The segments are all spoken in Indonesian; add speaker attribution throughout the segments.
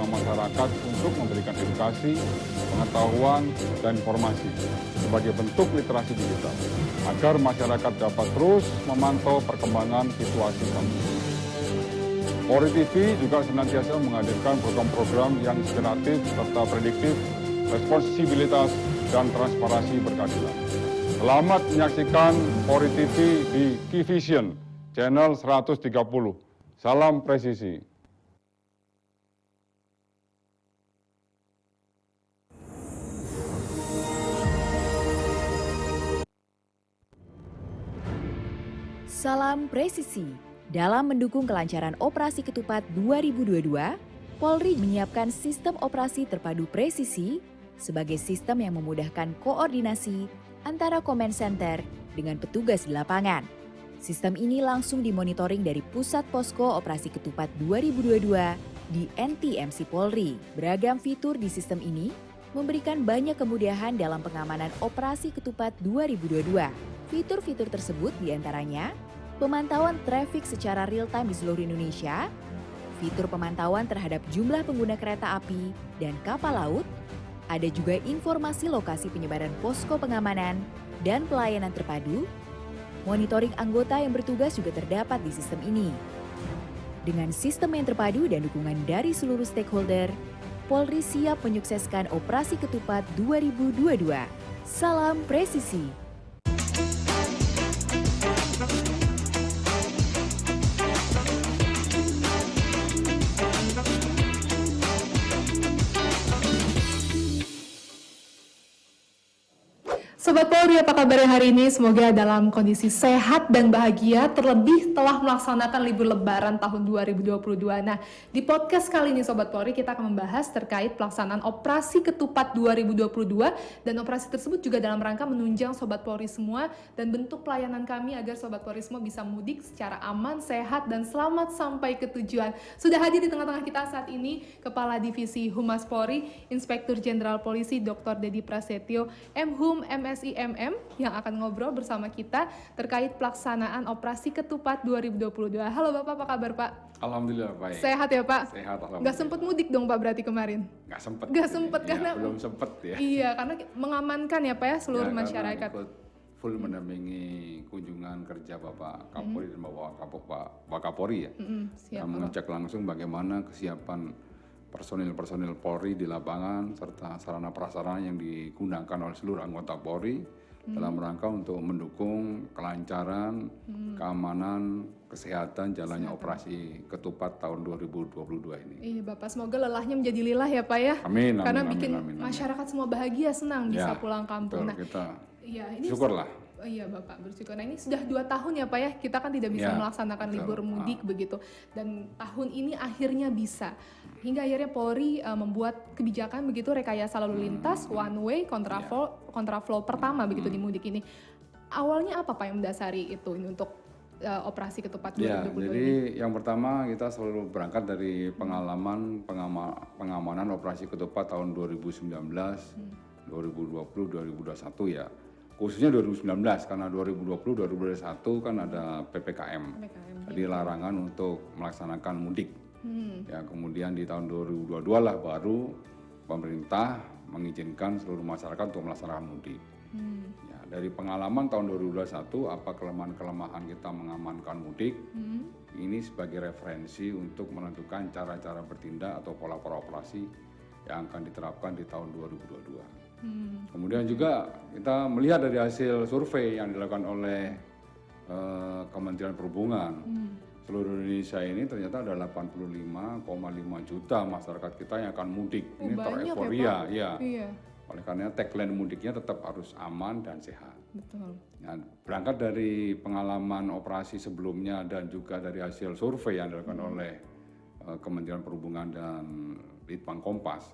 Speaker 1: masyarakat untuk memberikan edukasi, pengetahuan, dan informasi sebagai bentuk literasi digital, agar masyarakat dapat terus memantau perkembangan situasi kampus. Polri TV juga senantiasa menghadirkan program-program yang inspiratif serta prediktif, responsibilitas, dan transparansi berkeadilan. Selamat menyaksikan Polri TV di Key Vision, channel 130. Salam presisi.
Speaker 2: Salam presisi. Dalam mendukung kelancaran operasi ketupat 2022, Polri menyiapkan sistem operasi terpadu presisi sebagai sistem yang memudahkan koordinasi antara command center dengan petugas di lapangan. Sistem ini langsung dimonitoring dari Pusat Posko Operasi Ketupat 2022 di NTMC Polri. Beragam fitur di sistem ini memberikan banyak kemudahan dalam pengamanan operasi ketupat 2022. Fitur-fitur tersebut diantaranya pemantauan trafik secara real-time di seluruh Indonesia, fitur pemantauan terhadap jumlah pengguna kereta api dan kapal laut, ada juga informasi lokasi penyebaran posko pengamanan dan pelayanan terpadu, monitoring anggota yang bertugas juga terdapat di sistem ini. Dengan sistem yang terpadu dan dukungan dari seluruh stakeholder, Polri siap menyukseskan Operasi Ketupat 2022. Salam presisi.
Speaker 3: Sobat Polri, apa kabar hari ini? Semoga dalam kondisi sehat dan bahagia, terlebih telah melaksanakan libur lebaran tahun 2022. Nah, di podcast kali ini Sobat Polri kita akan membahas terkait pelaksanaan Operasi Ketupat 2022, dan operasi tersebut juga dalam rangka menunjang Sobat Polri semua dan bentuk pelayanan kami agar Sobat Polri semua bisa mudik secara aman, sehat, dan selamat sampai ke tujuan. Sudah hadir di tengah-tengah kita saat ini Kepala Divisi Humas Polri, Inspektur Jenderal Polisi Dr. Dedi Prasetyo, MHum MSIMM, yang akan ngobrol bersama kita terkait pelaksanaan Operasi Ketupat 2022. Halo Bapak, apa kabar Pak?
Speaker 1: Alhamdulillah baik.
Speaker 3: Sehat ya Pak?
Speaker 1: Sehat, alhamdulillah.
Speaker 3: Nggak sempet mudik dong Pak berarti kemarin?
Speaker 1: Nggak sempet.
Speaker 3: Nggak sempet
Speaker 1: Ya,
Speaker 3: karena
Speaker 1: belum sempet ya.
Speaker 3: Iya, karena mengamankan ya Pak ya seluruh
Speaker 1: Ya, karena
Speaker 3: masyarakat.
Speaker 1: ikut full mendampingi kunjungan kerja Bapak Kapolri dan Bapak Kapolri ya.
Speaker 3: Siap,
Speaker 1: Dan mengecek langsung bagaimana kesiapan personil Polri di lapangan serta sarana prasarana yang digunakan oleh seluruh anggota Polri dalam rangka untuk mendukung kelancaran, keamanan, kesehatan jalannya operasi ketupat tahun 2022 ini.
Speaker 3: Iya Bapak, semoga lelahnya menjadi lilah ya Pak ya.
Speaker 1: Amin,
Speaker 3: Karena
Speaker 1: amin,
Speaker 3: bikin
Speaker 1: amin.
Speaker 3: masyarakat semua bahagia, senang bisa
Speaker 1: Ya,
Speaker 3: pulang kampung.
Speaker 1: betul, kita
Speaker 3: iya, ini
Speaker 1: syukurlah.
Speaker 3: Iya Bapak, bersyukur. Nah ini sudah 2 tahun ya Pak ya, kita kan tidak bisa
Speaker 1: Ya,
Speaker 3: melaksanakan
Speaker 1: betul.
Speaker 3: libur mudik begitu. Dan tahun ini akhirnya bisa. Hingga akhirnya Polri membuat kebijakan begitu rekayasa lalu lintas, one way, kontraflow pertama begitu di mudik ini. Awalnya apa Pak yang mendasari itu ini untuk operasi ketupat 2022
Speaker 1: Ya,
Speaker 3: ini?
Speaker 1: jadi yang pertama kita selalu berangkat dari pengalaman pengamanan operasi ketupat tahun 2019, 2020, 2021 ya. Khususnya 2019 karena 2020, 2021 kan ada PPKM. Jadi larangan untuk melaksanakan mudik. Ya, kemudian di tahun 2022 lah baru pemerintah mengizinkan seluruh masyarakat untuk melaksanakan mudik. Ya, dari pengalaman tahun 2021 apa kelemahan-kelemahan kita mengamankan mudik, ini sebagai referensi untuk menentukan cara-cara bertindak atau pola-pola operasi yang akan diterapkan di tahun 2022. Kemudian juga kita melihat dari hasil survei yang dilakukan oleh Kementerian Perhubungan, seluruh Indonesia ini ternyata ada 85,5 juta masyarakat kita yang akan mudik. Ini tereuforia, ya.
Speaker 3: Iya.
Speaker 1: Oleh karena tagline mudiknya tetap harus aman dan sehat.
Speaker 3: Betul.
Speaker 1: Nah, berangkat dari pengalaman operasi sebelumnya dan juga dari hasil survei yang dilakukan oleh Kementerian Perhubungan dan Litbang Kompas,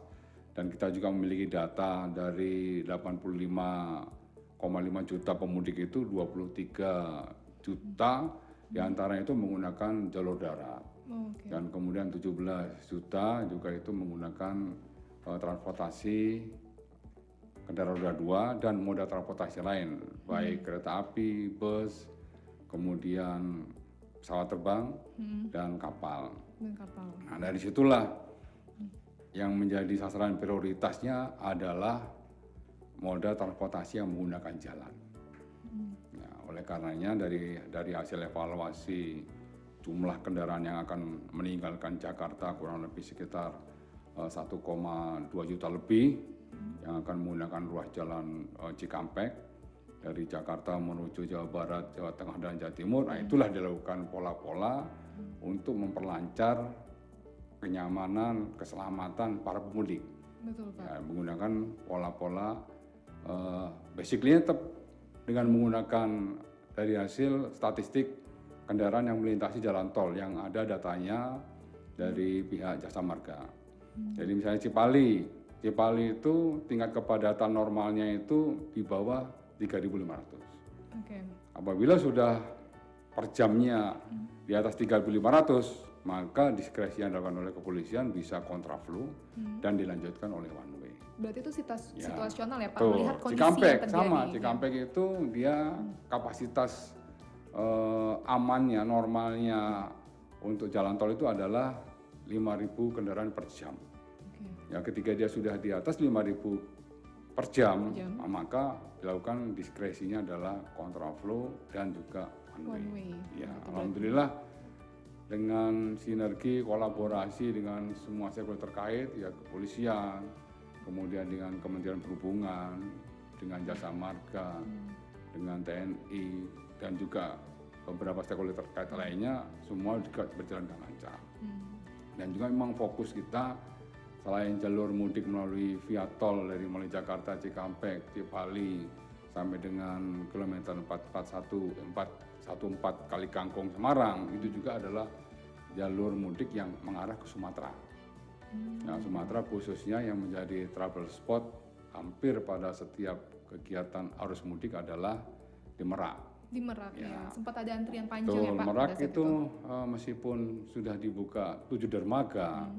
Speaker 1: dan kita juga memiliki data dari 85,5 juta pemudik itu 23 juta diantaranya itu menggunakan jalur darat. Dan kemudian 17 juta juga itu menggunakan transportasi kendaraan roda 2 dan moda transportasi lain, baik kereta api, bus, kemudian pesawat terbang dan kapal. Nah, dari situlah yang menjadi sasaran prioritasnya adalah moda transportasi yang menggunakan jalan. Ya, oleh karenanya dari hasil evaluasi jumlah kendaraan yang akan meninggalkan Jakarta kurang lebih sekitar 1,2 juta lebih yang akan menggunakan ruas jalan Cikampek dari Jakarta menuju Jawa Barat, Jawa Tengah, dan Jawa Timur. Nah, itulah dilakukan pola-pola untuk memperlancar kenyamanan, keselamatan para pemudik.
Speaker 3: Betul, Pak.
Speaker 1: Ya, menggunakan pola-pola basically tetap dengan menggunakan dari hasil statistik kendaraan yang melintasi jalan tol yang ada datanya dari pihak Jasa Marga. Jadi misalnya Cipali itu tingkat kepadatan normalnya itu di bawah 3.500.
Speaker 3: Oke.
Speaker 1: Apabila sudah per jamnya di atas 3.500, maka diskresi yang dilakukan oleh kepolisian bisa kontraflow dan dilanjutkan oleh one way.
Speaker 3: Berarti itu situasional ya Pak,
Speaker 1: Tuh,
Speaker 3: melihat kondisi
Speaker 1: Cikampek
Speaker 3: yang terjadi.
Speaker 1: sama, Cikampek itu dia kapasitas amannya, normalnya untuk jalan tol itu adalah 5.000 kendaraan per jam.
Speaker 3: Oke.
Speaker 1: Ya, ketika dia sudah di atas 5.000 per jam, maka dilakukan diskresinya adalah kontraflow dan juga one way. Ya, alhamdulillah dengan sinergi kolaborasi dengan semua sektor terkait, ya kepolisian, kemudian dengan Kementerian Perhubungan, dengan Jasa Marga, dengan TNI, dan juga beberapa stakeholder terkait lainnya, semua juga berjalan dengan lancar. Dan juga memang fokus kita selain jalur mudik melalui via tol dari mulai Jakarta, Cikampek, Cipali, sampai dengan kilometer 414 Kali Kangkung Semarang, itu juga adalah jalur mudik yang mengarah ke Sumatera. Nah, Sumatera khususnya yang menjadi travel spot hampir pada setiap kegiatan arus mudik adalah di Merak.
Speaker 3: Di Merak ya. Sempat ada antrian panjang ya Pak.
Speaker 1: Merak itu meskipun sudah dibuka 7 dermaga,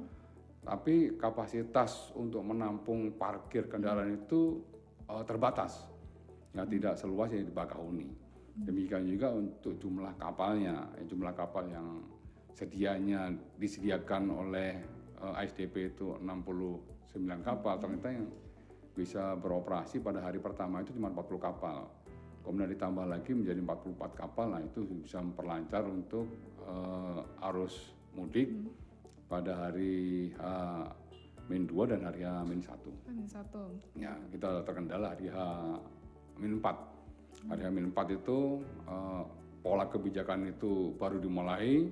Speaker 1: tapi kapasitas untuk menampung parkir kendaraan itu terbatas. Ya, tidak seluas yang di Bakahuni. Demikian juga untuk jumlah kapalnya, jumlah kapal yang disediakan oleh ASDP itu 69 kapal, ternyata yang bisa beroperasi pada hari pertama itu cuma 40 kapal. Kemudian ditambah lagi menjadi 44 kapal, nah itu bisa memperlancar untuk arus mudik pada hari H-2 dan hari H-1. Ya, kita terkendala hari H-4. Hari H-4 itu pola kebijakan itu baru dimulai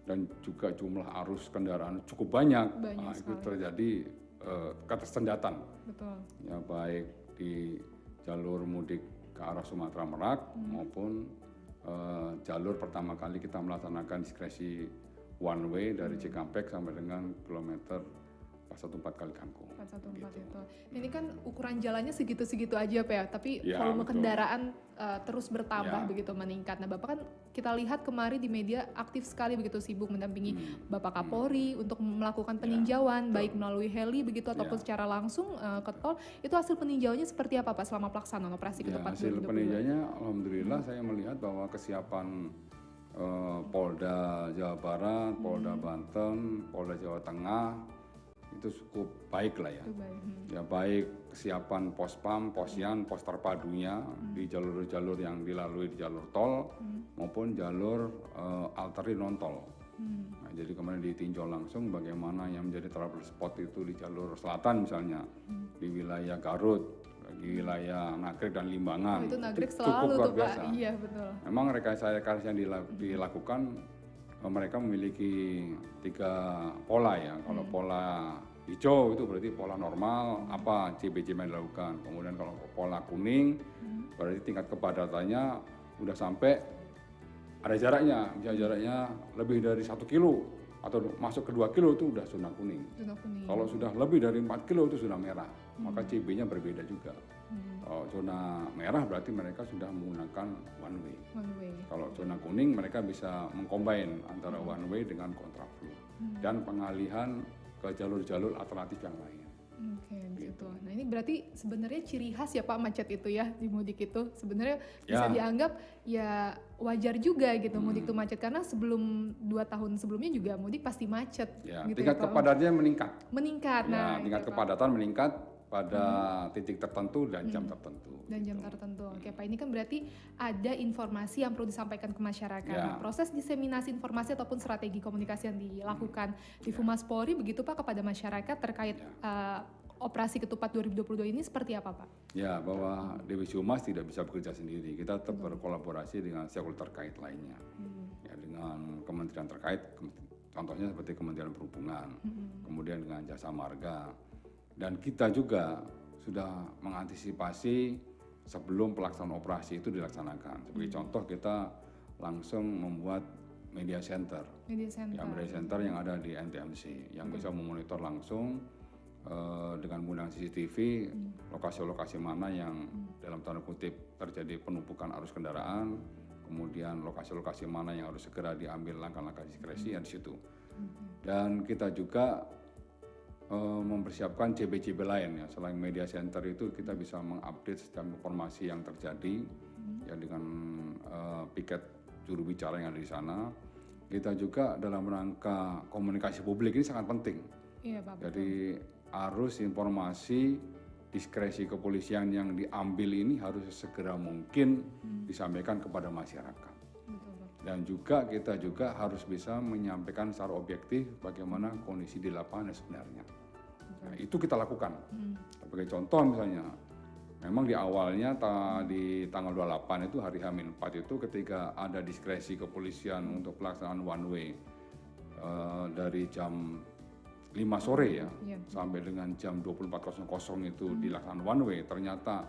Speaker 1: dan juga jumlah arus kendaraan cukup banyak. Nah, itu terjadi ketersendatan.
Speaker 3: Betul.
Speaker 1: Ya, baik di jalur mudik ke arah Sumatera Merak maupun jalur pertama kali kita melaksanakan diskresi one way dari Cikampek sampai dengan kilometer 414 Kali Kangkung.
Speaker 3: 414 gitu. Itu. Ini kan ukuran jalannya segitu-segitu aja Pak ya, tapi volume
Speaker 1: betul.
Speaker 3: Kendaraan terus bertambah begitu meningkat. Nah Bapak kan kita lihat kemarin di media aktif sekali begitu sibuk mendampingi Bapak Kapolri untuk melakukan peninjauan baik melalui heli begitu ataupun secara langsung ke tol. Itu hasil peninjauannya seperti apa Pak selama pelaksanaan operasi ketupat 2022?
Speaker 1: Hasil peninjauannya alhamdulillah saya melihat bahwa kesiapan Polda Jawa Barat, Polda Banten, Polda Jawa Tengah itu cukup baik lah ya. Ya, baik kesiapan pospam, posyan, pos terpadunya di jalur-jalur yang dilalui di jalur tol maupun jalur alternate non tol. Nah, jadi kemarin ditinjau langsung bagaimana yang menjadi travel spot itu di jalur selatan misalnya, di wilayah Garut, di wilayah Nagrek dan Limbangan.
Speaker 3: Itu Nagrek
Speaker 1: cukup
Speaker 3: selalu
Speaker 1: luar
Speaker 3: tuh
Speaker 1: biasa.
Speaker 3: Pak. Iya betul.
Speaker 1: Memang rekayasa yang dilakukan mereka memiliki 3 pola ya. Kalau pola hijau itu berarti pola normal, apa CBCM yang dilakukan. Kemudian kalau pola kuning berarti tingkat kepadatannya udah sampai ada jaraknya, misalnya jaraknya lebih dari 1 kilo atau masuk ke 2 kilo itu udah zona kuning. Kalau sudah lebih dari 4 kilo itu sudah merah, maka CB-nya berbeda juga. Kalau zona merah berarti mereka sudah menggunakan one way. Kalau zona kuning mereka bisa mengcombine antara one way dengan kontraflow dan pengalihan ke jalur-jalur alternatif yang lain.
Speaker 3: Oke, gitu. Nah ini berarti sebenarnya ciri khas ya Pak macet itu ya di mudik itu sebenarnya bisa
Speaker 1: Ya.
Speaker 3: dianggap ya wajar juga gitu mudik itu macet karena sebelum 2 tahun sebelumnya juga mudik pasti macet
Speaker 1: Ya,
Speaker 3: gitu
Speaker 1: tingkat
Speaker 3: ya Pak.
Speaker 1: kepadatannya meningkat.
Speaker 3: Meningkat.
Speaker 1: Ya,
Speaker 3: Nah,
Speaker 1: tingkat
Speaker 3: itu, Pak.
Speaker 1: kepadatan meningkat pada titik tertentu dan jam tertentu.
Speaker 3: Dan jam tertentu. Oke Pak, ini kan berarti ada informasi yang perlu disampaikan ke masyarakat.
Speaker 1: Ya.
Speaker 3: Nah, proses diseminasi informasi ataupun strategi komunikasi yang dilakukan di Humas Polri begitu Pak kepada masyarakat terkait operasi ketupat 2022 ini seperti apa Pak?
Speaker 1: Ya, bahwa Divisi Humas tidak bisa bekerja sendiri. Kita tetap berkolaborasi dengan stakeholder terkait lainnya. Ya, dengan kementerian terkait, contohnya seperti Kementerian Perhubungan, kemudian dengan Jasa Marga. Dan kita juga sudah mengantisipasi sebelum pelaksanaan operasi itu dilaksanakan. Sebagai contoh, kita langsung membuat media center.
Speaker 3: Media center.
Speaker 1: Ya, media center yang ada di NTMC yang bisa memonitor langsung dengan menggunakan CCTV lokasi-lokasi mana yang dalam tanda kutip terjadi penumpukan arus kendaraan, kemudian lokasi-lokasi mana yang harus segera diambil langkah-langkah diskresi di situ. Dan kita juga mempersiapkan JB-JB lain ya. Selain media center itu kita bisa mengupdate setiap informasi yang terjadi ya dengan piket juru bicara yang ada di sana. Kita juga dalam rangka komunikasi publik ini sangat penting.
Speaker 3: Iya Pak.
Speaker 1: Jadi arus informasi diskresi kepolisian yang diambil ini harus segera mungkin disampaikan kepada masyarakat.
Speaker 3: Betul, Pak.
Speaker 1: Dan juga kita juga harus bisa menyampaikan secara objektif bagaimana kondisi di lapangan sebenarnya. Nah, itu kita lakukan. Sebagai contoh misalnya, memang di awalnya di tanggal 28 itu hari H-4 itu ketika ada diskresi kepolisian untuk pelaksanaan one way dari jam 5 sore ya, sampai dengan jam 24.00 itu dilaksanakan one way, ternyata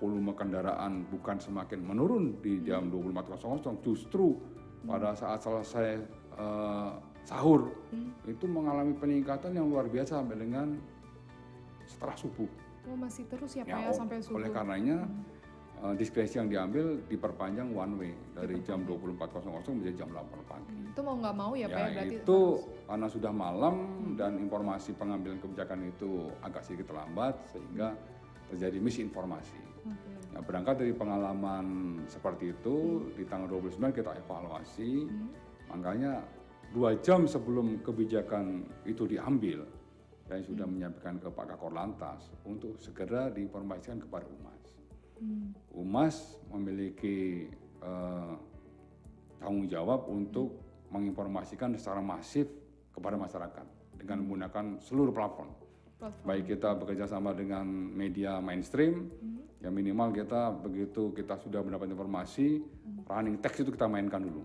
Speaker 1: volume kendaraan bukan semakin menurun di jam 24.00, justru pada saat selesai sahur itu mengalami peningkatan yang luar biasa sampai dengan setelah subuh.
Speaker 3: Oh masih terus ya Pak ya sampai subuh.
Speaker 1: Oleh karenanya diskresi yang diambil diperpanjang one way dari jam 24.00 menjadi jam 8 pagi.
Speaker 3: Itu mau nggak mau ya Pak ya berarti
Speaker 1: itu karena sudah malam dan informasi pengambilan kebijakan itu agak sedikit terlambat sehingga terjadi misinformasi. Nah, berangkat dari pengalaman seperti itu di tanggal 29 kita evaluasi, makanya 2 jam sebelum kebijakan itu diambil saya sudah menyampaikan ke Pak Kakor Lantas untuk segera diinformasikan kepada Humas. Humas memiliki tanggung jawab untuk menginformasikan secara masif kepada masyarakat dengan menggunakan seluruh platform. Baik kita bekerja sama dengan media mainstream, ya minimal kita begitu kita sudah mendapat informasi, running text itu kita mainkan dulu.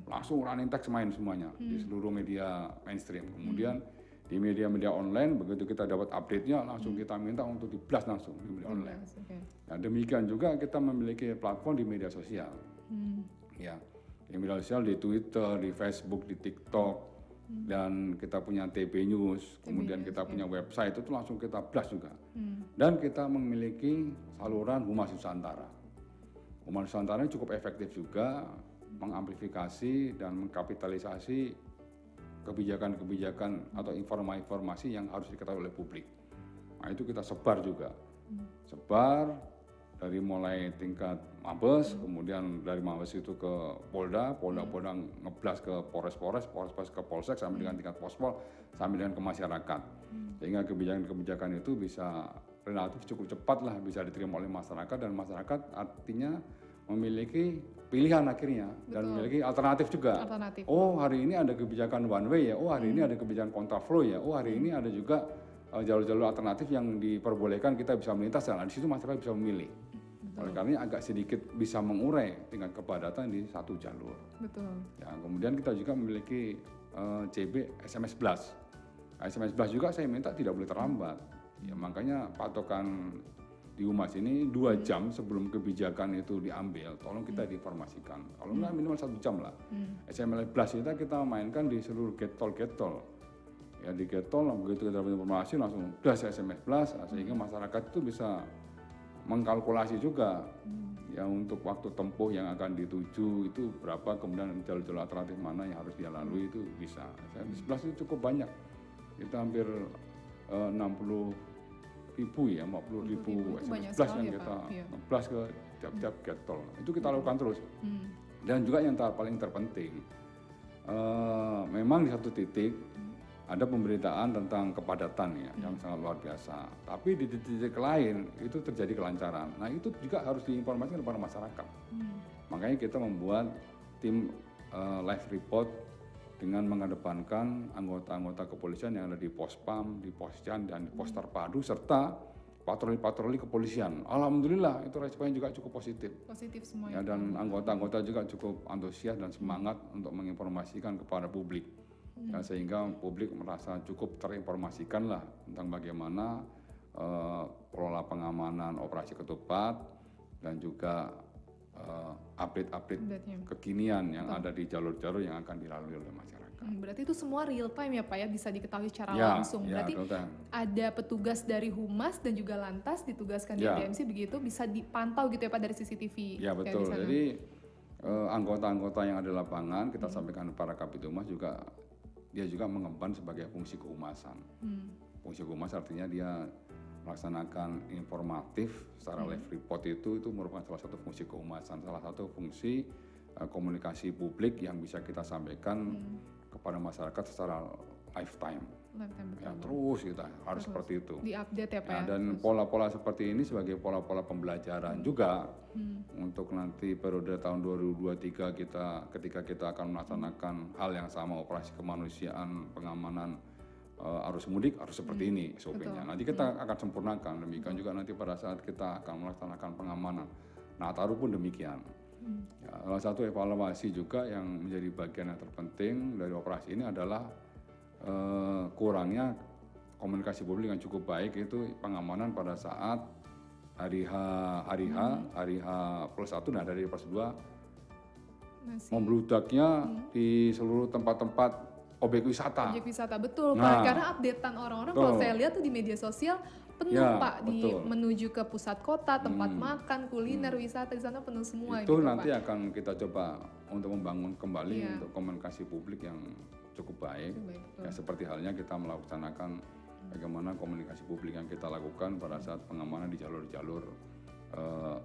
Speaker 1: Langsung running text main semuanya di seluruh media mainstream. Kemudian di media-media online begitu kita dapat update-nya langsung kita minta untuk di-blast langsung di media online. Nah, demikian juga kita memiliki platform di media sosial. Ya, di media sosial di Twitter, di Facebook, di TikTok, dan kita punya TB News, kemudian kita punya website itu langsung kita blast juga. Dan kita memiliki saluran Humas Nusantara. Humas Nusantara ini cukup efektif juga mengamplifikasi dan mengkapitalisasi kebijakan-kebijakan atau informasi-informasi yang harus diketahui oleh publik. Nah itu kita sebar juga. Sebar dari mulai tingkat Mabes, kemudian dari Mabes itu ke Polda, Polda ngeblas ke Polres ke Polsek, sampai dengan tingkat Pospol, sampai dengan ke masyarakat. Sehingga kebijakan-kebijakan itu bisa relatif cukup cepat lah bisa diterima oleh masyarakat, dan masyarakat artinya memiliki pilihan akhirnya. Betul. Dan memiliki alternatif juga. Oh hari ini ada kebijakan one way ya, oh hari ini ada kebijakan kontraflow ya, oh hari ini ada juga jalur-jalur alternatif yang diperbolehkan kita bisa melintas, dan di situ masyarakat bisa memilih. Oleh karena agak sedikit bisa mengurai tingkat kepadatan di satu jalur.
Speaker 3: Betul.
Speaker 1: Ya, kemudian kita juga memiliki CB SMS Blast. SMS Blast juga saya minta tidak boleh terlambat. Ya, makanya patokan di Humas ini 2 jam sebelum kebijakan itu diambil, tolong kita diinformasikan. Kalau enggak minimal 1 jam lah. SMS Blast kita mainkan di seluruh gate tol. Ya di gate tol begitu kita dapat informasi langsung blast SMS Blast, sehingga masyarakat itu bisa mengkalkulasi juga ya untuk waktu tempuh yang akan dituju itu berapa, kemudian jalur-jalur alternatif mana yang harus dia lalui itu bisa. SMS Blast itu cukup banyak. Kita hampir 60.000 ya, 40.000
Speaker 3: itu banyak
Speaker 1: SMS blast
Speaker 3: sekali
Speaker 1: yang
Speaker 3: ya,
Speaker 1: kita
Speaker 3: Pak. Iya.
Speaker 1: blast ke tiap-tiap gate tol. Itu kita lakukan terus. Dan juga yang paling terpenting, memang di satu titik ada pemberitaan tentang kepadatan ya, yang sangat luar biasa. Tapi di titik lain itu terjadi kelancaran. Nah itu juga harus diinformasikan kepada masyarakat. Makanya kita membuat tim live report dengan mengedepankan anggota-anggota kepolisian yang ada di Pospam, di Posjan, dan di Pos Terpadu, serta patroli-patroli kepolisian. Alhamdulillah itu responnya juga cukup positif.
Speaker 3: Positif semua
Speaker 1: Ya, dan anggota-anggota juga cukup antusias dan semangat untuk menginformasikan kepada publik. Ya, sehingga publik merasa cukup terinformasikan lah tentang bagaimana pola pengamanan operasi ketupat dan juga update-update kekinian yang ada di jalur-jalur yang akan dilalui oleh masyarakat.
Speaker 3: Berarti itu semua real time ya Pak ya, bisa diketahui secara
Speaker 1: Ya,
Speaker 3: langsung.
Speaker 1: ya,
Speaker 3: Berarti
Speaker 1: real time.
Speaker 3: ada petugas dari Humas dan juga Lantas ditugaskan
Speaker 1: Ya.
Speaker 3: di DMC begitu, bisa dipantau gitu ya Pak dari CCTV.
Speaker 1: Ya
Speaker 3: kayak
Speaker 1: betul.
Speaker 3: di sana.
Speaker 1: Jadi anggota-anggota yang ada di lapangan kita sampaikan para Kabitumas juga dia juga mengemban sebagai fungsi kehumasan. Fungsi kehumas artinya dia melaksanakan informatif secara live report itu merupakan salah satu fungsi kehumasan, salah satu fungsi komunikasi publik yang bisa kita sampaikan kepada masyarakat secara lifetime. Ya, terus kita harus seperti itu.
Speaker 3: Diupdate ya Pak
Speaker 1: Ya,
Speaker 3: ya.
Speaker 1: dan pola-pola seperti ini sebagai pola-pola pembelajaran juga untuk nanti periode tahun 2023 ketika kita akan melaksanakan hal yang sama, operasi kemanusiaan, pengamanan arus mudik harus seperti ini SOP-nya. Nanti kita akan sempurnakan, demikian juga nanti pada saat kita akan melaksanakan pengamanan Nataru pun demikian. Ya, salah satu evaluasi juga yang menjadi bagian yang terpenting dari operasi ini adalah kurangnya komunikasi publik yang cukup baik, itu pengamanan pada saat hari H plus 1, nah dari plus 2 membludaknya di seluruh tempat-tempat objek wisata.
Speaker 3: Objek wisata, betul
Speaker 1: Nah,
Speaker 3: Pak. Karena updatean orang-orang kalau saya lihat tuh di media sosial penuh
Speaker 1: Ya,
Speaker 3: Pak,
Speaker 1: betul.
Speaker 3: menuju ke pusat kota, tempat makan, kuliner, wisata di sana penuh semua
Speaker 1: Itu
Speaker 3: gitu
Speaker 1: nanti
Speaker 3: Pak.
Speaker 1: akan kita coba untuk membangun kembali
Speaker 3: Iya.
Speaker 1: untuk komunikasi publik yang cukup baik.
Speaker 3: Betul.
Speaker 1: Ya, seperti halnya kita melaksanakan bagaimana komunikasi publik yang kita lakukan pada saat pengamanan di jalur-jalur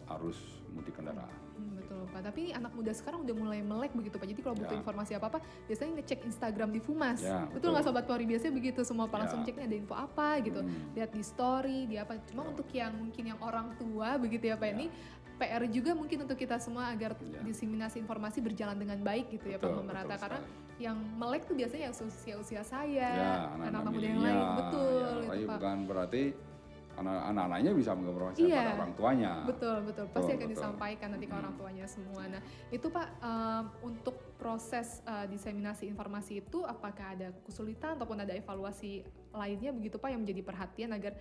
Speaker 1: arus mudik kendaraan.
Speaker 3: Betul Pak. Tapi anak muda sekarang udah mulai melek begitu Pak. Jadi kalau butuh
Speaker 1: Ya.
Speaker 3: informasi apa-apa, biasanya ngecek Instagram di Fumas.
Speaker 1: Ya,
Speaker 3: betul nggak
Speaker 1: betul.
Speaker 3: Sobat Polri? Biasanya begitu semua Pak, langsung
Speaker 1: Ya.
Speaker 3: ceknya ada info apa gitu. Lihat di story, di apa. Cuma untuk yang mungkin yang orang tua begitu ya Pak, ini PR juga mungkin untuk kita semua agar diseminasi informasi berjalan dengan baik gitu ya Pak,
Speaker 1: Betul,
Speaker 3: merata.
Speaker 1: betul
Speaker 3: Karena
Speaker 1: sekali.
Speaker 3: yang melek tuh biasanya yang usia-usia saya,
Speaker 1: Ya,
Speaker 3: anak-anak muda yang lain.
Speaker 1: milenial,
Speaker 3: Betul
Speaker 1: ya,
Speaker 3: itu
Speaker 1: tapi
Speaker 3: Pak.
Speaker 1: bukan berarti anak-anaknya bisa menginformasikan
Speaker 3: Iya.
Speaker 1: pada orang tuanya.
Speaker 3: Betul, pasti akan
Speaker 1: betul.
Speaker 3: disampaikan nanti ke orang tuanya semua. Nah, itu Pak, untuk proses diseminasi informasi itu apakah ada kesulitan ataupun ada evaluasi lainnya begitu Pak yang menjadi perhatian agar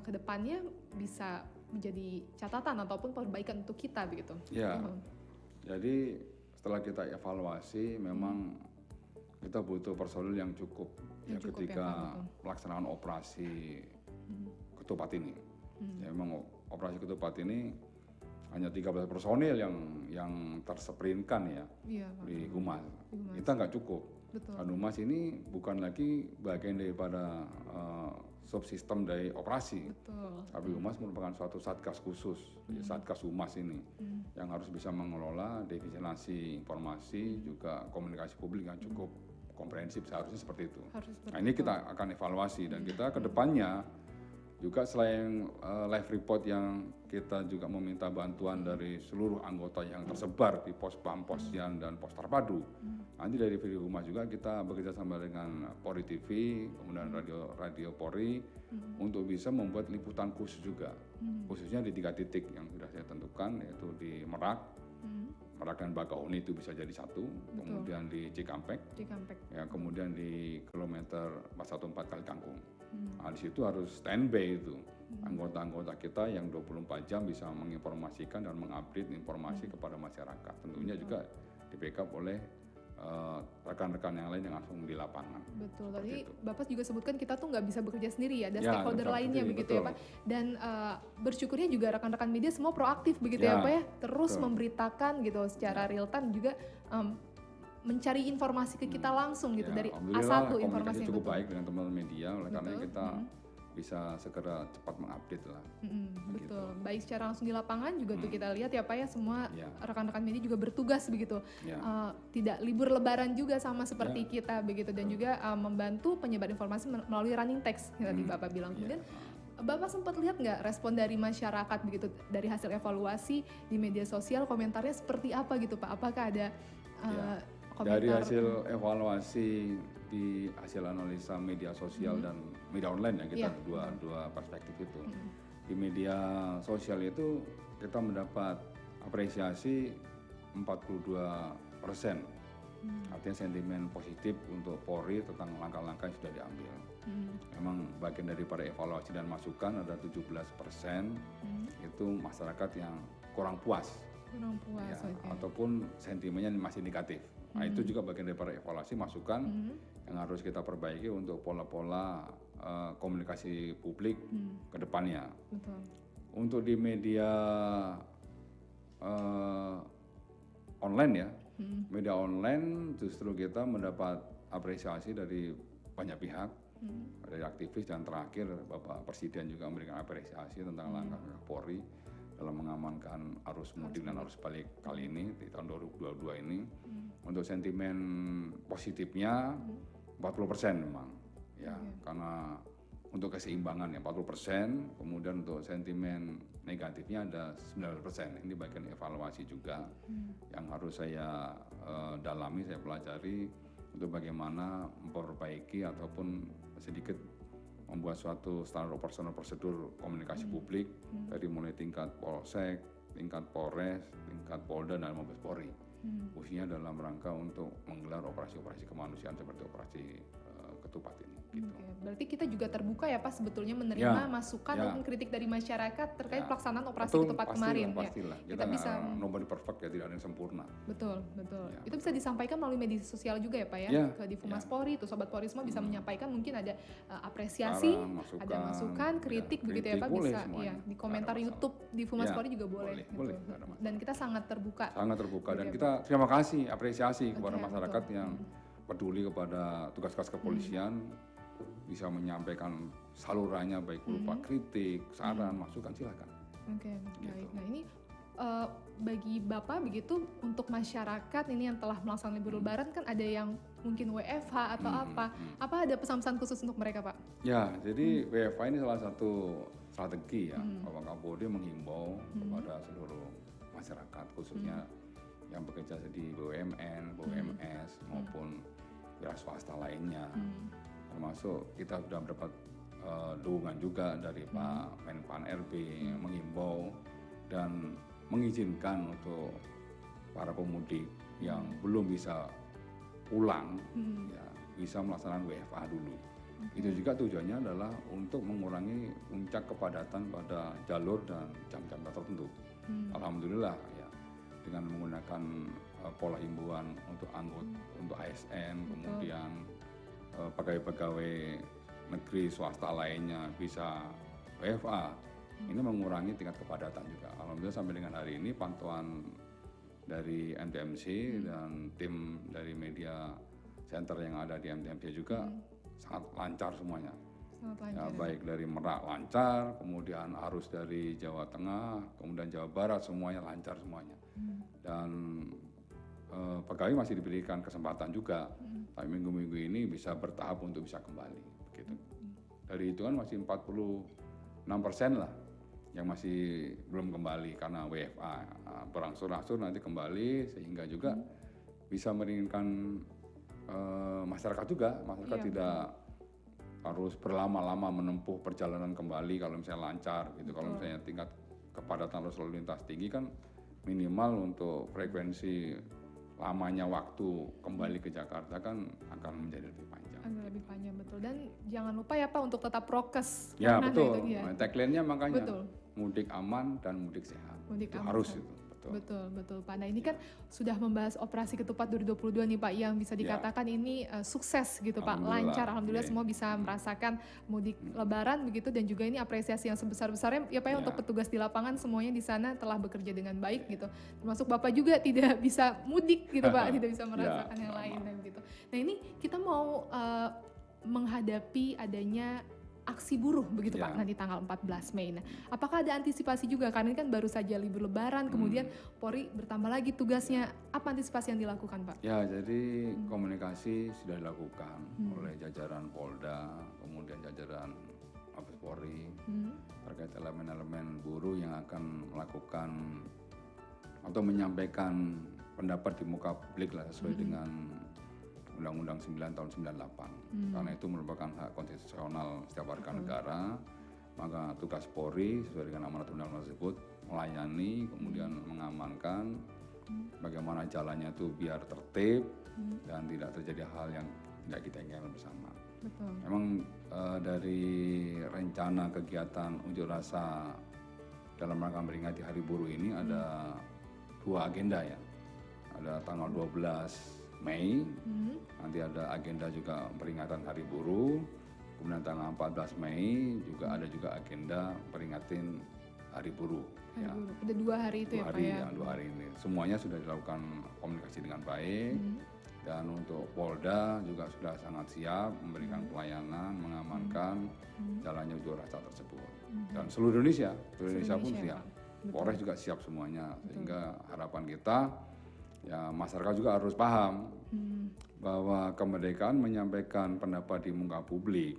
Speaker 3: kedepannya bisa menjadi catatan ataupun perbaikan untuk kita begitu?
Speaker 1: Ya, jadi setelah kita evaluasi memang kita butuh personil yang cukup, ya,
Speaker 3: cukup,
Speaker 1: ketika
Speaker 3: ya, Pak, betul.
Speaker 1: pelaksanaan operasi ketupat ini. Ya, memang operasi ketupat ini hanya 13 personil yang tersprintkan ya
Speaker 3: Iya Pak.
Speaker 1: di Humas. Kita nggak cukup.
Speaker 3: Betul.
Speaker 1: Dan Humas ini bukan lagi bagian daripada subsistem dari operasi.
Speaker 3: Betul.
Speaker 1: Tapi Humas merupakan suatu satgas khusus, satgas Humas ini yang harus bisa mengelola divisiasi informasi, juga komunikasi publik yang cukup komprehensif, seharusnya seperti itu.
Speaker 3: Harus
Speaker 1: Nah ini kita akan evaluasi dan kita ke depannya juga selain live report yang kita juga meminta bantuan dari seluruh anggota yang tersebar di Pospam, Posyan, dan Pos Terpadu. Nanti dari video Humas juga kita bekerja sama dengan Polri TV, kemudian Radio Polri untuk bisa membuat liputan khusus juga. Khususnya di 3 titik yang sudah saya tentukan, yaitu di Merak, Merak dan Bakahuni itu bisa jadi satu, kemudian di Cikampek, ya, kemudian di kilometer 414 Kali Kangkung. Nah, di situ harus standby itu anggota-anggota kita yang 24 jam bisa menginformasikan dan mengupdate informasi kepada masyarakat. Tentunya juga di backup oleh rekan-rekan yang lain yang langsung di lapangan.
Speaker 3: Betul.
Speaker 1: Seperti
Speaker 3: Tadi
Speaker 1: itu.
Speaker 3: Bapak juga sebutkan kita tuh nggak bisa bekerja sendiri ya, ada
Speaker 1: Ya,
Speaker 3: stakeholder
Speaker 1: betul,
Speaker 3: lainnya
Speaker 1: betul,
Speaker 3: begitu ya
Speaker 1: betul.
Speaker 3: Pak. Dan bersyukurnya juga rekan-rekan media semua proaktif begitu ya
Speaker 1: Ya,
Speaker 3: Pak ya, terus
Speaker 1: betul.
Speaker 3: memberitakan gitu secara real time juga mencari informasi ke kita langsung gitu
Speaker 1: Ya,
Speaker 3: dari
Speaker 1: alhamdulillah
Speaker 3: A1
Speaker 1: komunikasi
Speaker 3: informasi yang
Speaker 1: cukup
Speaker 3: betul.
Speaker 1: baik dengan teman-teman media, oleh karena
Speaker 3: Betul.
Speaker 1: kita bisa segera cepat mengupdate lah.
Speaker 3: Betul. Baik secara langsung di lapangan juga tuh kita lihat ya Pak ya, semua
Speaker 1: Ya.
Speaker 3: rekan-rekan media juga bertugas begitu.
Speaker 1: Ya.
Speaker 3: Tidak libur lebaran juga sama seperti kita begitu, dan juga membantu penyebar informasi melalui running text yang tadi Bapak bilang. Kemudian Bapak sempat lihat nggak respon dari masyarakat begitu dari hasil evaluasi di media sosial, komentarnya seperti apa gitu Pak? Apakah ada komentar?
Speaker 1: Dari hasil evaluasi di hasil analisa media sosial dan media online ya, kita dua perspektif itu. Di media sosial itu kita mendapat apresiasi 42%. Artinya sentimen positif untuk Polri tentang langkah-langkah yang sudah diambil. Memang bagian daripada evaluasi dan masukan ada 17% itu masyarakat yang kurang puas. Ya, ataupun sentimennya masih negatif. Nah itu juga bagian daripada evaluasi masukan yang harus kita perbaiki untuk pola-pola komunikasi publik ke depannya.
Speaker 3: Betul.
Speaker 1: Untuk di media online ya, media online justru kita mendapat apresiasi dari banyak pihak, dari aktivis, dan terakhir Bapak Presiden juga memberikan apresiasi tentang langkah Polri dalam mengamankan arus mudik dan arus balik kali ini di tahun 2022 ini. Untuk sentimen positifnya 40% memang ya, karena untuk keseimbangan ya 40%, kemudian untuk sentimen negatifnya ada 19%. Ini bagian evaluasi juga yang harus saya dalami, saya pelajari untuk bagaimana memperbaiki ataupun sedikit membuat suatu standar operasional prosedur komunikasi publik dari mulai tingkat Polsek, tingkat Polres, tingkat Polda, dan Mabes Polri. Khususnya dalam rangka untuk menggelar operasi-operasi kemanusiaan seperti operasi ketupat ini. Gitu.
Speaker 3: Berarti kita juga terbuka ya Pak sebetulnya menerima masukan dan kritik dari masyarakat terkait pelaksanaan operasi ketupat kemarin.
Speaker 1: Pastilah.
Speaker 3: Kita bisa
Speaker 1: nobody perfect ya, tidak ada yang sempurna.
Speaker 3: Betul. Itu bisa disampaikan melalui media sosial juga ya Pak ya, ke Difumas Polri, tuh Sobat Polri semua bisa menyampaikan, mungkin ada apresiasi, ada masukan, kritik begitu ya Pak, bisa ya di komentar YouTube Difumas Polri juga boleh.
Speaker 1: Boleh.
Speaker 3: Dan kita sangat terbuka.
Speaker 1: Dan kita terima kasih, apresiasi kepada masyarakat yang peduli kepada tugas-tugas kepolisian, bisa menyampaikan salurannya baik berupa kritik, saran, masukan, silakan.
Speaker 3: Baik. Nah ini bagi Bapak begitu, untuk masyarakat ini yang telah melaksanakan libur lebaran kan ada yang mungkin WFH atau apa ada pesan-pesan khusus untuk mereka Pak?
Speaker 1: Ya, jadi WFH ini salah satu strategi ya, Bapak Kapolri menghimbau kepada seluruh masyarakat, khususnya yang bekerja di BUMN, BUMS maupun wira swasta lainnya. Termasuk kita sudah mendapat dukungan juga dari Pak Menpan RB menghimbau dan mengizinkan untuk para pemudik yang belum bisa pulang ya bisa melaksanakan WFH dulu. Itu juga tujuannya adalah untuk mengurangi puncak kepadatan pada jalur dan jam-jam tertentu. Alhamdulillah ya, dengan menggunakan pola himbauan untuk untuk ASN, kemudian pegawai-pegawai negeri swasta lainnya bisa WFA, ini mengurangi tingkat kepadatan juga. Alhamdulillah sampai dengan hari ini pantauan dari MTMC dan tim dari media center yang ada di MTMC juga sangat lancar semuanya. Baik dari Merak lancar, kemudian arus dari Jawa Tengah, kemudian Jawa Barat, semuanya lancar semuanya. Dan pegawai masih diberikan kesempatan juga, tapi minggu-minggu ini bisa bertahap untuk bisa kembali. Begitu. Dari itu kan masih 46% lah yang masih belum kembali karena WFA. Berangsur-angsur nanti kembali, sehingga juga bisa meringankan masyarakat juga. Masyarakat tidak harus berlama-lama menempuh perjalanan kembali kalau misalnya lancar gitu. Kalau misalnya tingkat kepadatan arus lalu lintas tinggi kan minimal untuk frekuensi lamanya waktu kembali ke Jakarta kan akan menjadi lebih panjang.
Speaker 3: Lebih panjang, betul. Dan jangan lupa ya Pak untuk tetap prokes.
Speaker 1: Ya betul. Tagline-nya makanya mudik aman dan mudik sehat.
Speaker 3: Mudik
Speaker 1: itu
Speaker 3: aman
Speaker 1: harus
Speaker 3: sehat.
Speaker 1: itu.
Speaker 3: Betul Pak. Nah ini kan sudah membahas operasi ketupat 2022 nih Pak, yang bisa dikatakan ini sukses gitu Pak, lancar. Alhamdulillah semua bisa merasakan mudik lebaran begitu, dan juga ini apresiasi yang sebesar-besarnya ya Pak ya, untuk petugas di lapangan semuanya di sana telah bekerja dengan baik gitu. Termasuk Bapak juga tidak bisa mudik gitu Pak, tidak bisa merasakan yang lain gitu. Nah ini kita mau menghadapi adanya aksi buruh begitu
Speaker 1: Ya.
Speaker 3: Pak nanti tanggal 14 Mei. Nah, apakah ada antisipasi juga karena ini kan baru saja libur Lebaran, kemudian Polri bertambah lagi tugasnya. Apa antisipasi yang dilakukan Pak?
Speaker 1: Ya, jadi komunikasi sudah dilakukan oleh jajaran Polda, kemudian jajaran Mabes Polri terkait elemen-elemen buruh yang akan melakukan atau menyampaikan pendapat di muka publik lah sesuai dengan Undang-Undang 9 tahun 98. Karena itu merupakan hak konstitusional setiap warga negara, maka tugas Polri sesuai dengan amanat undang-undang tersebut melayani, kemudian mengamankan bagaimana jalannya itu biar tertib dan tidak terjadi hal yang tidak kita inginkan bersama.
Speaker 3: Betul.
Speaker 1: Memang dari rencana kegiatan unjuk rasa dalam rangka memperingati Hari Buruh ini ada 2 agenda ya. Ada tanggal 12 Mei, nanti ada agenda juga peringatan Hari Buruh. Kemudian tanggal 14 Mei juga ada juga agenda peringatin Hari Buruh. Ya.
Speaker 3: Ada 2 hari itu
Speaker 1: 2
Speaker 3: ya Pak
Speaker 1: hari,
Speaker 3: ya?
Speaker 1: ya 2 hari ini. Semuanya sudah dilakukan komunikasi dengan baik. Dan untuk Polda juga sudah sangat siap memberikan pelayanan, mengamankan jalannya unjuk rasa tersebut. Dan seluruh Indonesia pun
Speaker 3: Indonesia,
Speaker 1: siap.
Speaker 3: Pak.
Speaker 1: Polres juga siap semuanya. Sehingga harapan kita, ya masyarakat juga harus paham bahwa kemerdekaan menyampaikan pendapat di muka publik,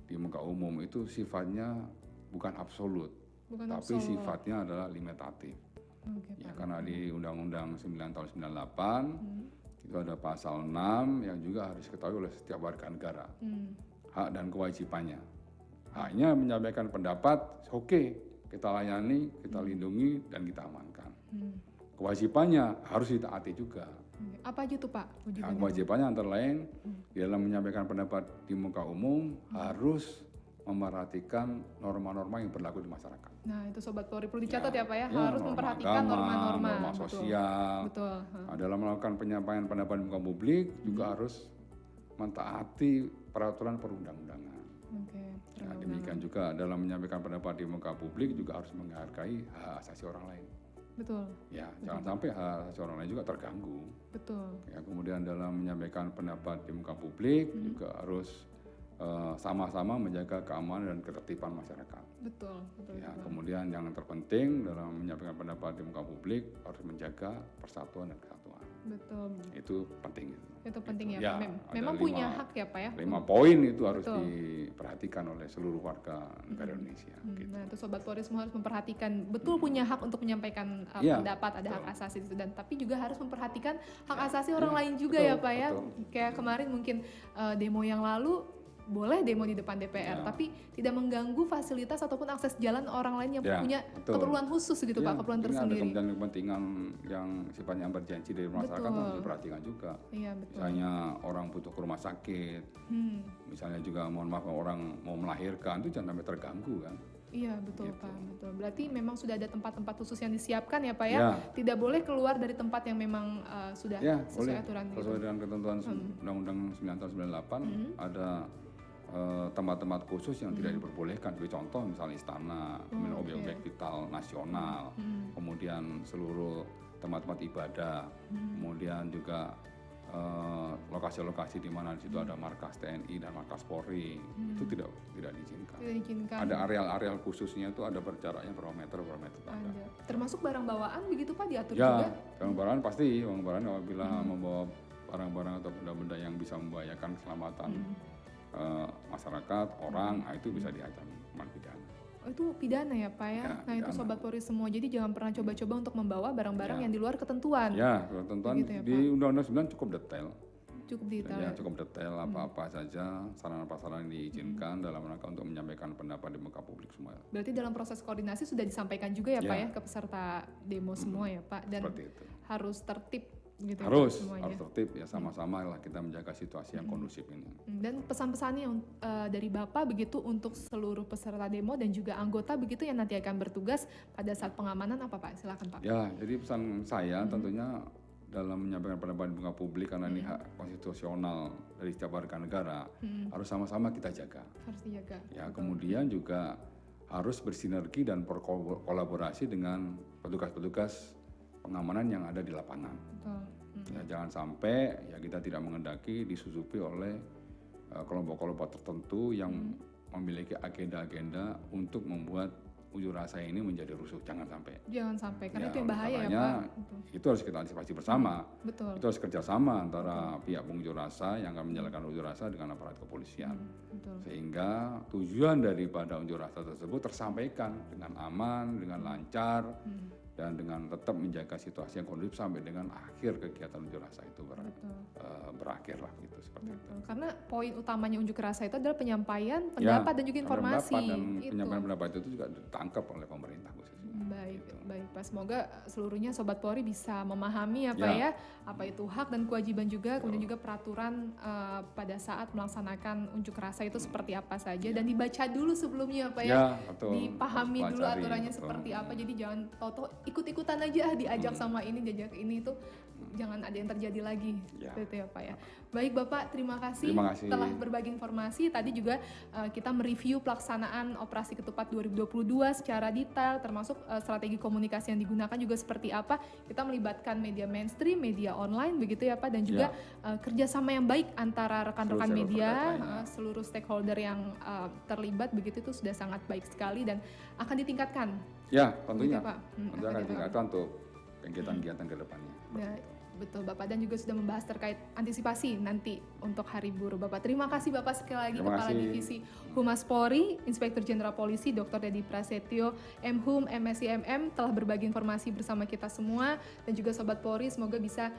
Speaker 1: di muka umum itu sifatnya bukan absolut, tapi sifatnya adalah limitatif.
Speaker 3: Oke,
Speaker 1: Ya, karena di Undang-Undang 9 tahun 98 itu ada pasal 6 yang juga harus diketahui oleh setiap warga negara. Hak dan kewajibannya. Haknya menyampaikan pendapat, oke, kita layani, kita lindungi, dan kita amankan. Kewajibannya harus ditaati juga.
Speaker 3: Apa aja tuh Pak
Speaker 1: Nah,
Speaker 3: kewajibannya?
Speaker 1: kewajibannya antara lain di dalam menyampaikan pendapat di muka umum harus memperhatikan norma-norma yang berlaku di masyarakat.
Speaker 3: Nah itu Sobat Polri perlu dicatat ya Pak ya,
Speaker 1: Ya,
Speaker 3: harus
Speaker 1: norma
Speaker 3: memperhatikan
Speaker 1: agama,
Speaker 3: norma-norma.
Speaker 1: norma
Speaker 3: Betul.
Speaker 1: sosial.
Speaker 3: Betul.
Speaker 1: Nah, dalam melakukan penyampaian pendapat di muka publik juga harus mentaati peraturan perundang-undangan.
Speaker 3: Oke.
Speaker 1: Nah, demikian juga dalam menyampaikan pendapat di muka publik juga harus menghargai hak asasi orang lain.
Speaker 3: Betul.
Speaker 1: Ya, jangan sampai hak asasi orang lain juga terganggu.
Speaker 3: Betul.
Speaker 1: Ya, kemudian dalam menyampaikan pendapat di muka publik juga harus sama-sama menjaga keamanan dan ketertiban masyarakat.
Speaker 3: Betul. Betul.
Speaker 1: Ya, kemudian yang terpenting dalam menyampaikan pendapat di muka publik harus menjaga persatuan dan kesatuan.
Speaker 3: Betul.
Speaker 1: Itu penting.
Speaker 3: Itu penting ya,
Speaker 1: Ya,
Speaker 3: Pak.
Speaker 1: ada
Speaker 3: Memang punya hak ya Pak ya.
Speaker 1: 5 poin itu harus
Speaker 3: Betul.
Speaker 1: diperhatikan oleh seluruh warga negara Indonesia. Gitu.
Speaker 3: Nah, itu Sobat Polri semua harus memperhatikan betul punya hak untuk menyampaikan
Speaker 1: Iya,
Speaker 3: pendapat, ada hak asasi itu, dan tapi juga harus memperhatikan hak asasi orang
Speaker 1: iya,
Speaker 3: lain juga
Speaker 1: betul,
Speaker 3: ya Pak ya.
Speaker 1: betul.
Speaker 3: Kayak kemarin mungkin demo yang lalu boleh demo di depan DPR,
Speaker 1: Ya.
Speaker 3: tapi tidak mengganggu fasilitas ataupun akses jalan orang lain yang
Speaker 1: Ya,
Speaker 3: punya
Speaker 1: betul.
Speaker 3: keperluan khusus gitu
Speaker 1: Ya,
Speaker 3: Pak, keperluan
Speaker 1: ini
Speaker 3: tersendiri.
Speaker 1: ada kepentingan yang sifatnya emergensi dari masyarakat
Speaker 3: Betul.
Speaker 1: harus diperhatikan juga.
Speaker 3: Iya betul.
Speaker 1: Misalnya orang butuh ke rumah sakit, misalnya juga mohon maaf orang mau melahirkan itu jangan sampai terganggu kan.
Speaker 3: Iya betul
Speaker 1: Gitu.
Speaker 3: Pak, betul. Berarti memang sudah ada tempat-tempat khusus yang disiapkan ya Pak ya.
Speaker 1: Ya.
Speaker 3: Tidak boleh keluar dari tempat yang memang sudah
Speaker 1: Ya,
Speaker 3: sesuai
Speaker 1: boleh.
Speaker 3: aturan gitu.
Speaker 1: Sesuai dengan ketentuan Undang-Undang 9 tahun 98 ada tempat-tempat khusus yang tidak diperbolehkan. Sebagai contoh misalnya istana, kemudian objek-objek vital nasional, kemudian seluruh tempat-tempat ibadah, kemudian juga lokasi-lokasi di mana di situ ada markas TNI dan markas Polri, itu tidak diizinkan.
Speaker 3: Tidak diizinkan.
Speaker 1: Ada areal-areal khususnya itu ada jaraknya berapa meter ada.
Speaker 3: Ada. Termasuk barang bawaan begitu Pak diatur
Speaker 1: Ya,
Speaker 3: juga?
Speaker 1: barang-barang pasti, barang-barang apabila membawa barang-barang atau benda-benda yang bisa membahayakan keselamatan masyarakat, orang, nah, itu bisa diancam hukuman pidana.
Speaker 3: Oh, itu pidana ya Pak ya?
Speaker 1: Ya,
Speaker 3: Nah itu
Speaker 1: pidana.
Speaker 3: Sobat Polri semua, jadi jangan pernah coba-coba untuk membawa barang-barang
Speaker 1: Ya.
Speaker 3: yang di luar ketentuan.
Speaker 1: Ya, ketentuan
Speaker 3: Begitu ya,
Speaker 1: di Undang-Undang 9 cukup detail.
Speaker 3: Cukup detail.
Speaker 1: Ya, cukup detail apa-apa saja sarana-prasarana yang diizinkan dalam rangka untuk menyampaikan pendapat di muka publik semua.
Speaker 3: Berarti dalam proses koordinasi sudah disampaikan juga ya Pak
Speaker 1: Ya.
Speaker 3: ya ke peserta demo semua ya Pak, dan
Speaker 1: Seperti itu.
Speaker 3: harus tertib gitu ya,
Speaker 1: Harus,
Speaker 3: Pak, semuanya.
Speaker 1: harus tertib ya, sama-sama lah kita menjaga situasi yang kondusif ini.
Speaker 3: Dan pesan-pesannya dari Bapak begitu untuk seluruh peserta demo dan juga anggota begitu yang nanti akan bertugas pada saat pengamanan apa Pak? Silakan Pak.
Speaker 1: Ya, jadi pesan saya tentunya dalam menyampaikan pendapat di muka publik karena ini hak konstitusional dari setiap warga negara harus sama-sama kita jaga.
Speaker 3: Harus dijaga.
Speaker 1: Ya, kemudian juga harus bersinergi dan berkolaborasi dengan petugas-petugas pengamanan yang ada di lapangan.
Speaker 3: Betul.
Speaker 1: Ya, jangan sampai ya kita tidak mengendaki disusupi oleh kelompok-kelompok tertentu yang memiliki agenda-agenda untuk membuat unjuk rasa ini menjadi rusuh. Jangan sampai.
Speaker 3: Karena itu yang bahaya ya Pak.
Speaker 1: Itu harus kita antisipasi bersama.
Speaker 3: Betul.
Speaker 1: Itu harus kerjasama antara pihak pengunjuk rasa yang akan menjalankan unjuk rasa dengan aparat kepolisian.
Speaker 3: Betul.
Speaker 1: Sehingga tujuan daripada unjuk rasa tersebut tersampaikan dengan aman, dengan lancar, dan dengan tetap menjaga situasi yang kondusif sampai dengan akhir kegiatan unjuk rasa itu berakhir lah gitu, seperti itu.
Speaker 3: Karena poin utamanya unjuk rasa itu adalah penyampaian pendapat dan juga informasi.
Speaker 1: Penyampaian pendapat itu juga ditangkap oleh pemerintah khususnya.
Speaker 3: Baik Pak. Semoga seluruhnya Sobat Polri bisa memahami apa itu hak dan kewajiban juga, kemudian juga peraturan pada saat melaksanakan unjuk rasa itu seperti apa saja dan dibaca dulu sebelumnya Pak ya. Dipahami dulu aturannya seperti apa. Jadi jangan tahu-tahu ikut-ikutan aja diajak sama ini, diajak ini itu jangan ada yang terjadi lagi. Gitu ya Pak ya. Baik Bapak, terima kasih telah berbagi informasi. Tadi juga kita mereview pelaksanaan operasi ketupat 2022 secara detail, termasuk strategi komunikasi yang digunakan juga seperti apa. Kita melibatkan media mainstream, media online begitu ya Pak, dan juga kerjasama yang baik antara rekan-rekan media, seluruh stakeholder yang terlibat begitu itu sudah sangat baik sekali dan akan ditingkatkan.
Speaker 1: Ya, tentunya. Tentu akan ditingkatkan untuk kegiatan-kegiatan ke depannya.
Speaker 3: Betul Bapak, dan juga sudah membahas terkait antisipasi nanti untuk Hari Buruh Bapak. Terima kasih Bapak sekali lagi, Kepala Divisi Humas Polri, Inspektur Jenderal Polisi Dr. Dedi Prasetyo, MHum, MSI/MM telah berbagi informasi bersama kita semua, dan juga Sobat Polri semoga bisa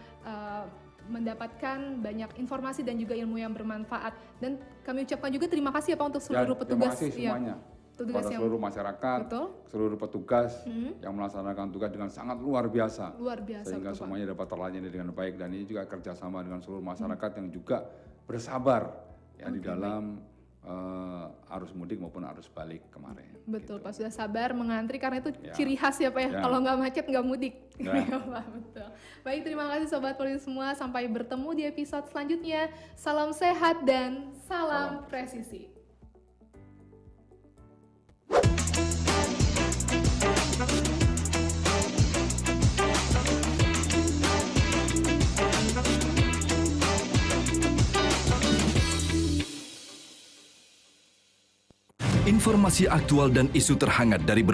Speaker 3: mendapatkan banyak informasi dan juga ilmu yang bermanfaat. Dan kami ucapkan juga terima kasih ya Pak untuk seluruh petugas.
Speaker 1: Terima kasih semuanya. Pada seluruh masyarakat, seluruh petugas yang melaksanakan tugas dengan sangat luar biasa sehingga semuanya dapat terlayani dengan baik, dan ini juga kerjasama dengan seluruh masyarakat yang juga bersabar di dalam arus mudik maupun arus balik kemarin.
Speaker 3: Betul Pak, sudah sabar mengantri karena itu ciri khas ya Pak ya. Kalau nggak macet nggak mudik. Pak, betul. Baik, terima kasih Sobat Polri semua, sampai bertemu di episode selanjutnya. Salam sehat dan salam presisi.
Speaker 4: Informasi aktual dan isu terhangat dari